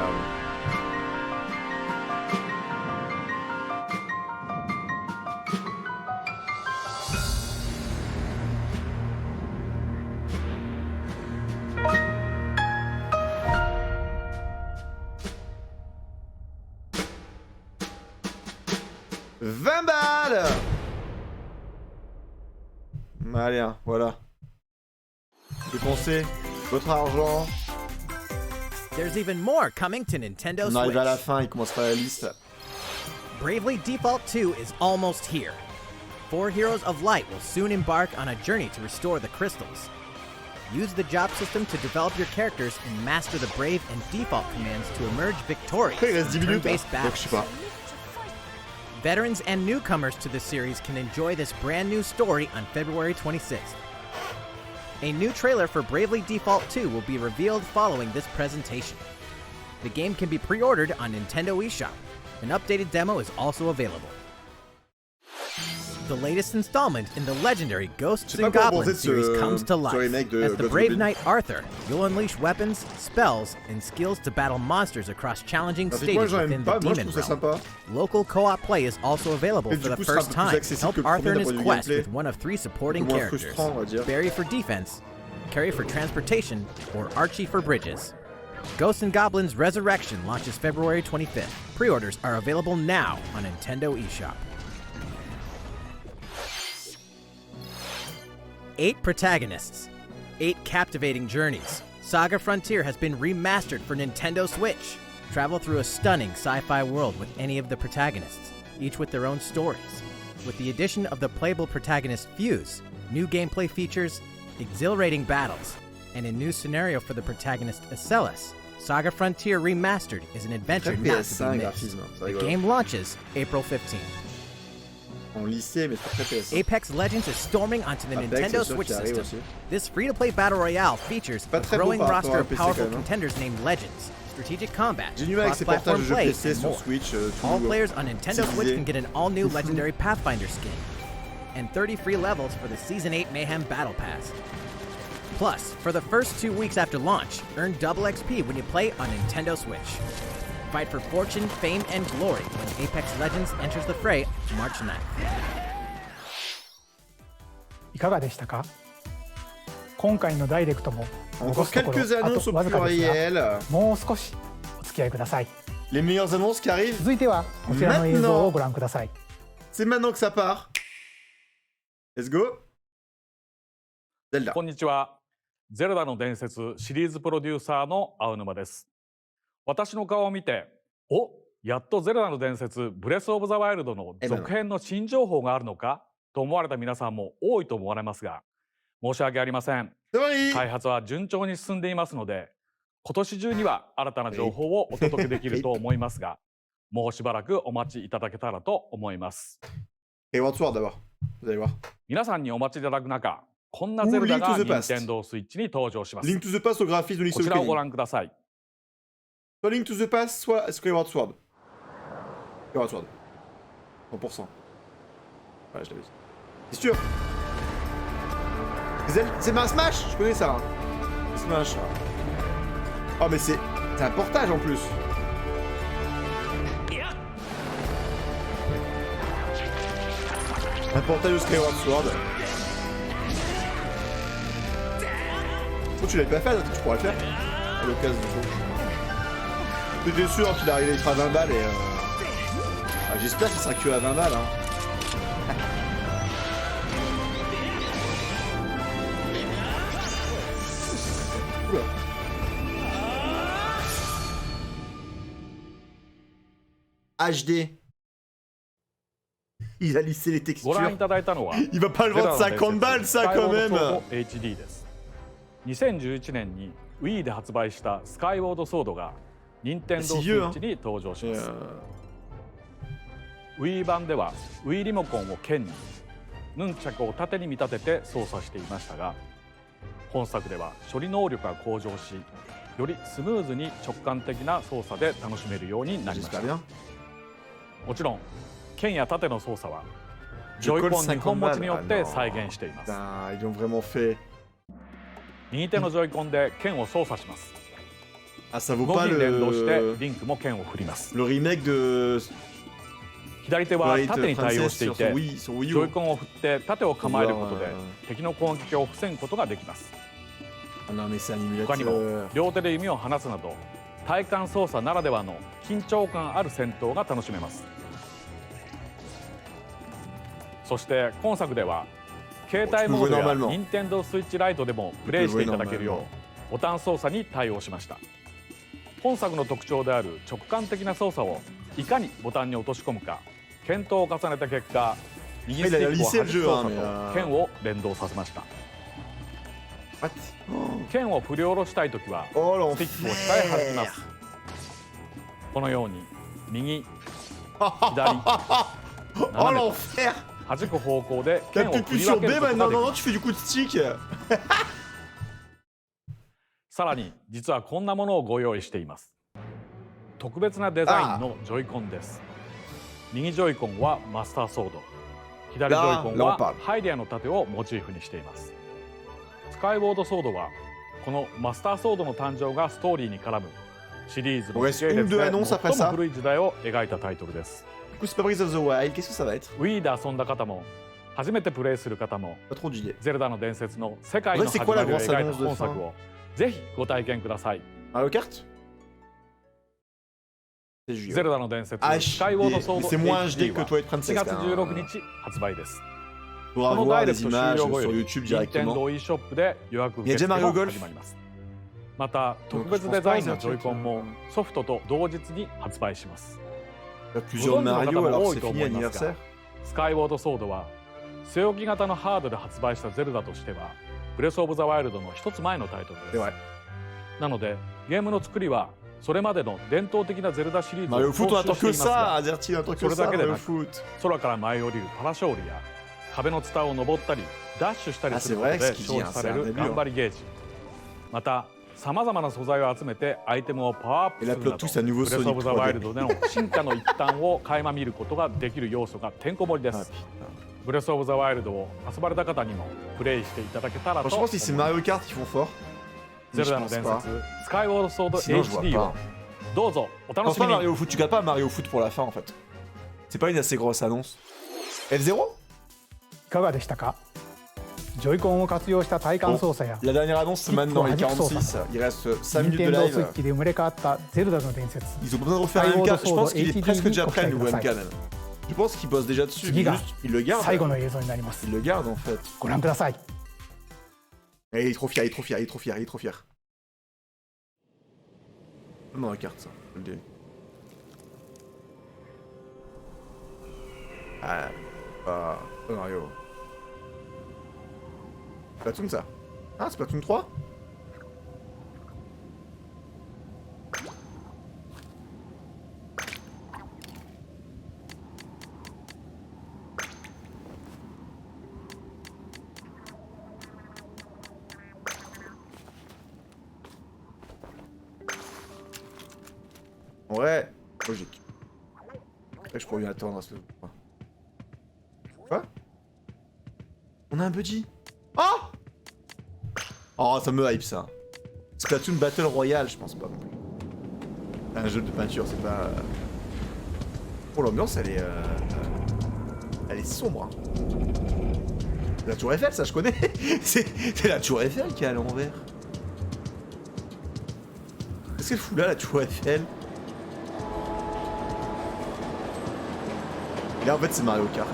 Allez, hein, voilà. Dépensez votre argent. There's even more coming to Nintendo On Switch. arrive à la fin, il commence pas la liste. Bravely Default 2 is almost here. 4 Heroes of Light will soon embark on a journey to restore the crystals. Use the job system to develop your characters and master the Brave and Default commands to emerge victorious in turn-based battles. Veterans and newcomers to the series can enjoy this brand new story on February 26th. A new trailer for Bravely Default 2 will be revealed following this presentation. The game can be pre-ordered on Nintendo eShop. An updated demo is also available. The latest installment in the legendary Ghosts and Goblins series comes to life. As the brave knight Arthur, you'll unleash weapons, spells, and skills to battle monsters across challenging stages within the demon realm. Local co-op play is also available for the first time. Help Arthur in his quest with one of 3 supporting characters. Barry for defense, Carrie for transportation, or Archie for bridges. Ghosts and Goblins Resurrection launches February 25th. Pre-orders are available now on Nintendo eShop. 8 protagonists, 8 captivating journeys. Saga Frontier has been remastered for Nintendo Switch. Travel through a stunning sci-fi world with any of the protagonists, each with their own stories. With the addition of the playable protagonist Fuse, new gameplay features, exhilarating battles, and a new scenario for the protagonist Acellus, Saga Frontier Remastered is an adventure not to be missed. The game launches April 15th. Apex Legends is storming onto the Nintendo Switch system. This free-to-play battle royale features a growing roster of powerful contenders named Legends, strategic combat, cross-platform play, and more. All players on Nintendo Switch can get an all-new legendary Pathfinder skin, and 30 free levels for the Season 8 Mayhem Battle Pass. Plus, for the first 2 weeks after launch, earn double XP when you play on Nintendo Switch. Fight for fortune, fame, and glory when Apex Legends enters the fray March 9th. いかがでしたか？今回のダイレクトも残すところあとわずかですが、もう少しお付き合いください。Les meilleures annonces qui arrivent. 続いてはこちらの映像をご覧ください。C'est maintenant que ça part. Let's go. Zelda. こんにちは。ゼルダの伝説シリーズプロデューサーの青沼です。私の顔を見て、お、やっとゼルダの伝説ブレスオブザワイルドの続編の新情報があるのかと思われた皆さんも多いと思われますが、申し訳ありません。開発は順調に進んでいますので、今年中には新たな情報をお届けできると思いますが、もうしばらくお待ちいただけたらと思います。皆さんにお待ちいただく中、こんなゼルダが Nintendo Switch に登場します。こちらをご覧ください。Soit Link to the Past, soit Skyward Sword. Skyward Sword. 100%. Voilà, je l'avais dit. C'est sûr. C'est ma Smash, je connais ça. Smash. Oh mais c'est un portage en plus. Un portage de Skyward Sword. Oh, tu l'avais pas fait, tu pourras le faire à l'occasion du coup. J'étais sûr qu'il arrivait à 20 balles et ah, j'espère qu'il sera que à 20 balles hein. HD. Il a lissé les textures. Il va pas le vendre 50 balles ça quand même. HD です。2011年に Wii で発売したスカイウォードソードが任天堂スイッチに登場します。Wii 版では Wii リモコンを剣に、ヌンチャクを縦に見立てて操作していましたが、本作では処理能力が向上し、よりスムーズに直感的な操作で楽しめるようになりました。もちろん剣や縦の操作はジョイコン2本持ちによって再現しています。Ils l'ont vraiment fait. 右手のジョイコンで剣を操作します。 Ah, ça vaut 動 pas きに連動して le リンクも剣を振ります。 remake de 左手は縦に対応していて、 Wii ジョイコンを振って縦を構えることで敵の攻撃を防ぐことができます。 Ah non, mais c'est un 他にも émulateur. 両手で弓を離すなど体感操作ならではの緊張感ある戦闘が楽しめます。そして今作では携帯モードや任天堂スイッチライトでもプレイしていただけるようボタン操作に対応しました。本作の特徴である直感的な操作をいかにボタンに落とし込むか検討を重ねた結果、右スティックを外す操作と剣を連動させました。剣を振り下ろしたいときはスティックを下へ弾きます。このように右、左、斜めと弾く方向で剣を振り分けることができます。さらに実はこんなものをご用意しています。特別なデザインのジョイコンです。右ジョイコンはマスターソード、左ジョイコンはハイデアの盾をモチーフにしています。スカイウォードソードはこのマスターソードの誕生がストーリーに絡むシリーズの時系列で最も古い時代を描いたタイトルです。Wii で遊んだ方も初めてプレイする方もゼルダの伝説の世界の始まりを描いた本作をぜひご体験ください。ゼルダの伝説スカイウォードソード HD は4月16日発売です。このダイレクト終了後より任天堂 e ショップで予約受付が始まります。また特別デザインのジョイコンもソフトと同日に発売します。ご存知の方も多いと思いますが、スカイウォードソードは据え置き型のハードで発売したゼルダとしてはブレス・オブ・ザ・ワイルドの一つ前のタイトルです。なのでゲームの作りはそれまでの伝統的なゼルダシリーズを踏襲していますが、それだけでなく空から舞い降りるパラショールや壁のツタを登ったりダッシュしたりすることで消費される頑張りゲージ、またさまざまな素材を集めてアイテムをパワーアップするなどブレス・オブ・ザ・ワイルドでの進化の一端を垣間見ることができる要素がてんこ盛りです。ブレス・オブ・ザ・ワイルドを遊ばれた方にもプレイしていただけたらと思います。ゼルダの伝説スカイウォードソード HD をどうぞお楽しみに。 Mario Foot, tu gardes pas Mario Foot pour la fin en fait. C'est pas une assez grosse annonce. F0? いかがでしたか。ジョイコンを活用した体感操作や La dernière annonce c'est maintenant les 46. Il reste 5 minutes de live. スイッチで生まれ変わったゼルダの伝説。 Ils ont besoin de refaire un MK. Je pense qu'il est presque déjà prêt le nouveau MK même. Je pense qu'ils bossent déjà dessus. Ils le gardent. 最後の映像になります。 Ils le gardent en fait. ご覧ください。 Il est trop fier, il est trop fier, il est trop fier, il est trop fier. Dans la carte ça, le dé. Ah, pas Mario. Splatoon ça. Ah, Splatoon 3. Ouais, logique. Après, je pourrais bien attendre à ce point. Quoi? On a un budget. Oh! Oh, ça me hype ça. Splatoon Battle Royale, je pense pas non plus. Un jeu de peinture, c'est pas. Oh, l'ambiance, elle est sombre. Hein. La Tour Eiffel, ça je connais. C'est la Tour Eiffel qui est à l'envers. Qu'est-ce qu'elle fout là, la Tour Eiffel? Là en fait c'est Mario Kart.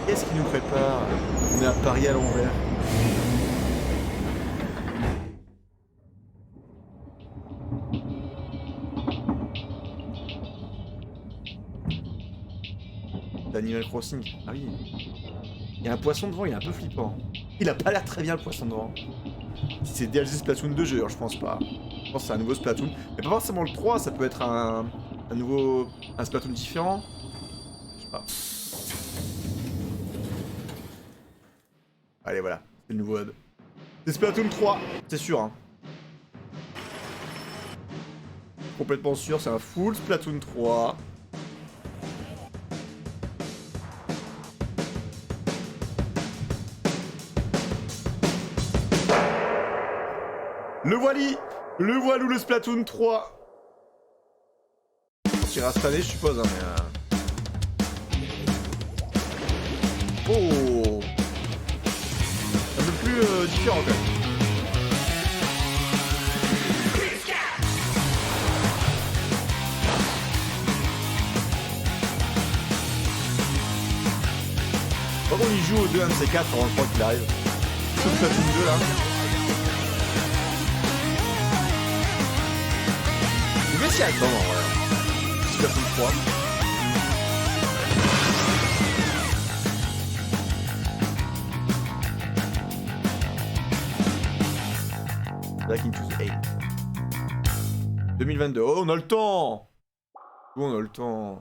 Qu'est-ce qu'il nous prépare? On est à Paris à l'envers. D'Animal Crossing. Ah oui. Il y a un poisson devant, il est un peu flippant. Il a pas l'air très bien le poisson devant. Si c'est DLC Splatoon 2, je pense pas. Je pense que c'est un nouveau Splatoon. Mais pas forcément le 3, ça peut être un Splatoon différent. Je sais pas. Allez voilà, c'est le nouveau hub. C'est Splatoon 3, c'est sûr hein. Complètement sûr, c'est un full Splatoon 3. Le voilou, le Splatoon 3. On ira cette année, je suppose, hein, mais... Oh, un peu plus différent, quand même. Par contre, il joue au 2 1 de ces 4, je crois qu'il arrive. Sur le Splatoon 2 là. Je vais s'y attendre en vrai. Splatoon 3. Back into the 8. 2022. Oh, on a le temps! Oh, on a le temps.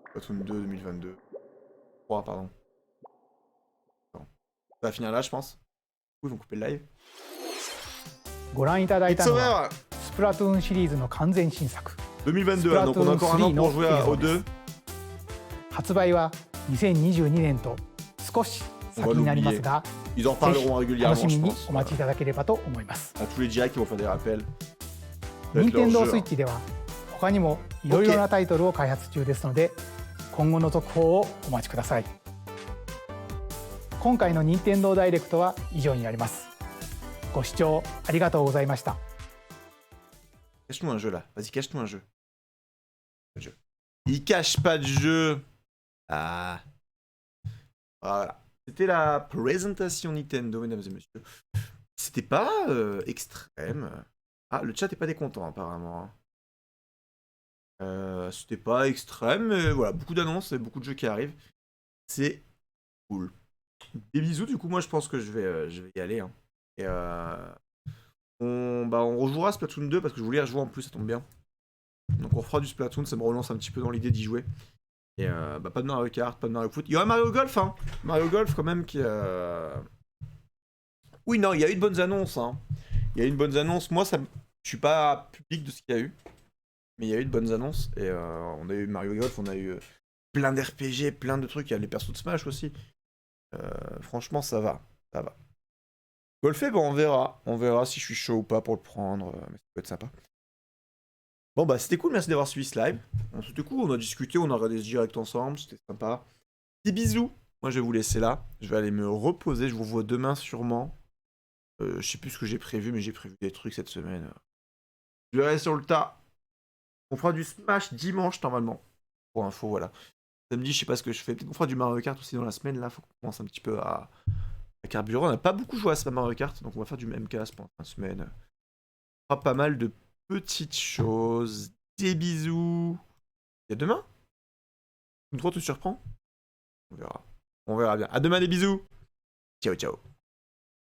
Splatoon 2 2022. 3, pardon. Ça va finir là, je pense. Ils vont couper le live. ご覧いただいたのはスプラトゥーンシリーズの完全新作 2022, donc on a encore un an pour jouer au 2. 発売は2022年と少し先になりますが、ぜひ楽しみにお待ちいただければと思います。À tous les GI qui vont faire des rappels. 任天堂スイッチでは他にもいろいろなタイトルを開発中ですので、今後の続報をお待ちください。今回の任天堂ダイレクトは以上になります。ご視聴ありがとうございました。Cache-nous un jeu là. Vas-y, cache-nous un jeu. Il cache pas de jeu. Ah. Voilà. C'était la présentation Nintendo, mesdames et messieurs. C'était pas extrême. Ah, le chat est pas décontent apparemment. C'était pas extrême, mais voilà, beaucoup d'annonces et beaucoup de jeux qui arrivent. C'est cool. Des bisous, du coup, moi je pense que je vais y aller. Hein. Et on rejouera Splatoon 2 parce que je voulais y rejouer en plus, ça tombe bien. Donc on refera du Splatoon, ça me relance un petit peu dans l'idée d'y jouer. Et pas de Mario Kart, pas de Mario Foot. Il y aura Mario Golf, hein. Mario Golf quand même qui... Oui, non, il y a eu de bonnes annonces. Hein. Il y a eu de bonnes annonces. Moi, je suis pas public de ce qu'il y a eu. Mais il y a eu de bonnes annonces. Et on a eu Mario Golf, on a eu plein d'RPG, plein de trucs. Il y a les persos de Smash aussi. Franchement, ça va. Ça va. Golfer, bon, on verra. On verra si je suis chaud ou pas pour le prendre. Mais ça peut être sympa. Bon, bah, c'était cool. Merci d'avoir suivi ce live. C'était cool. On a discuté, on a regardé ce direct ensemble. C'était sympa. Des bisous. Moi, je vais vous laisser là. Je vais aller me reposer. Je vous revois demain sûrement. Je sais plus ce que j'ai prévu, mais j'ai prévu des trucs cette semaine. Je verrai sur le tas. On fera du Smash dimanche, normalement. Pour info, voilà. Samedi, je sais pas ce que je fais. Peut-être qu'on fera du Mario Kart aussi dans la semaine. Là, faut qu'on commence un petit peu à carburer. On n'a pas beaucoup joué à ce Mario Kart, donc on va faire du MKS pendant la semaine. On fera pas mal de petites choses. Des bisous. Et à demain. Une 3 te surprend. On verra. On verra bien. À demain, des bisous. Ciao, ciao.